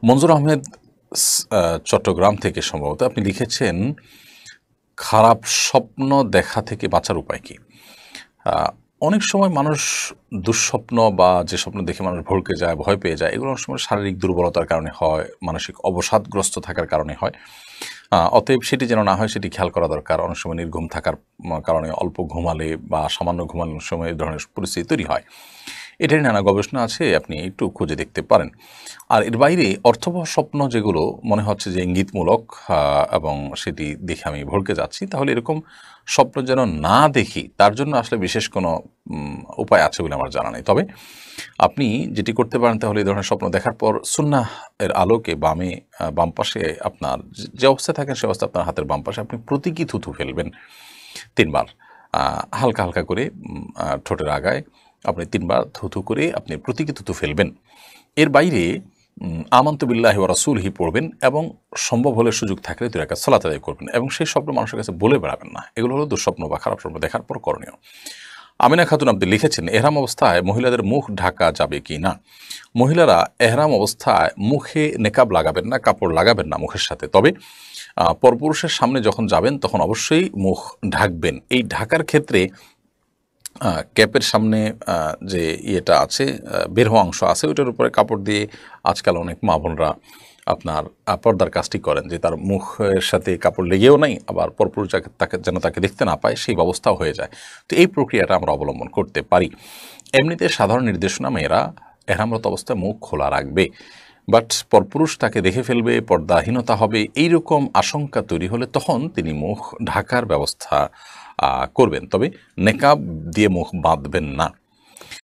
মনজুর আহমেদ চট্টগ্রাম থেকে সম্ভবত আপনি লিখেছেন, খারাপ স্বপ্ন দেখা থেকে বাঁচার উপায় কী? অনেক সময় মানুষ দুঃস্বপ্ন বা যে স্বপ্ন দেখে মানুষ ভড়কে যায়, ভয় পেয়ে যায়, এগুলো অনেক সময় শারীরিক দুর্বলতার কারণে হয়, মানসিক অবসাদগ্রস্ত থাকার কারণে হয়। অতএব সেটি যেন না হয় সেটি খেয়াল করা দরকার। অনেক সময় নির্ঘুম থাকার কারণে অল্প ঘুমালে বা সামান্য ঘুমানোর সময় এই ধরনের পরিস্থিতি তৈরি হয়। এটারই নানা গবেষণা আছে, আপনি একটু খুঁজে দেখতে পারেন। আর এর বাইরে অর্থবহ স্বপ্ন যেগুলো মনে হচ্ছে যে ইঙ্গিতমূলক এবং সেটি দেখে আমি ভড়কে যাচ্ছি, তাহলে এরকম স্বপ্ন যেন না দেখি তার জন্য আসলে বিশেষ কোনো উপায় আছে বলে আমার জানা নেই। তবে আপনি যেটি করতে পারেন তাহলে এই ধরনের স্বপ্ন দেখার পর সুন্নাহ এর আলোকে বাম পাশে আপনার যে অবস্থায় থাকেন সে অবস্থায় আপনার হাতের বাম পাশে আপনি প্রতীকী থুথু ফেলবেন ৩ বার। হালকা হালকা করে ঠোঁটের আগায় আপনি ৩ বার থুথু করে আপনি প্রতীকী থুথু ফেলবেন। এর বাইরে আমানতু বিল্লাহি ওয়া রাসূলিহি পড়বেন এবং সম্ভব হলে সুযোগ থাকলে ২ রাকাত সালাত আদায় করবেন এবং সেই স্বপ্ন মানুষের কাছে বলে বেড়াবেন না। এগুলো হলো দুঃস্বপ্ন বা খারাপ স্বপ্ন দেখার পর করণীয়। আমিনা খাতুন আপনি লিখেছেন, এহরাম অবস্থায় মহিলাদের মুখ ঢাকা যাবে কি না? মহিলারা এহরাম অবস্থায় মুখে নেকাব লাগাবেন না, কাপড় লাগাবেন না মুখের সাথে। তবে পরপুরুষের সামনে যখন যাবেন তখন অবশ্যই মুখ ঢাকবেন। এই ঢাকার ক্ষেত্রে ক্যাপের সামনে যে ইয়েটা আছে, বের হওয়া অংশ আছে, ওইটার উপরে কাপড় দিয়ে আজকাল অনেক মা বোনরা আপনার পর্দার কাজটি করেন, যে তার মুখের সাথে কাপড় লেগেও নাই, আবার পরপুরুষ তাকে দেখতে না পায় সেই ব্যবস্থাও হয়ে যায়। তো এই প্রক্রিয়াটা আমরা অবলম্বন করতে পারি। এমনিতে সাধারণ নির্দেশনা, মেয়েরা এহরামরত অবস্থায় মুখ খোলা রাখবে, বাট পরপুরুষ তাকে দেখে ফেলবে, পর্দাহীনতা হবে, এইরকম আশঙ্কা তৈরি হলে তখন তিনি মুখ ঢাকার ব্যবস্থা করবেন। তবে নেকাব দিয়ে মুখ বাঁধবেন না।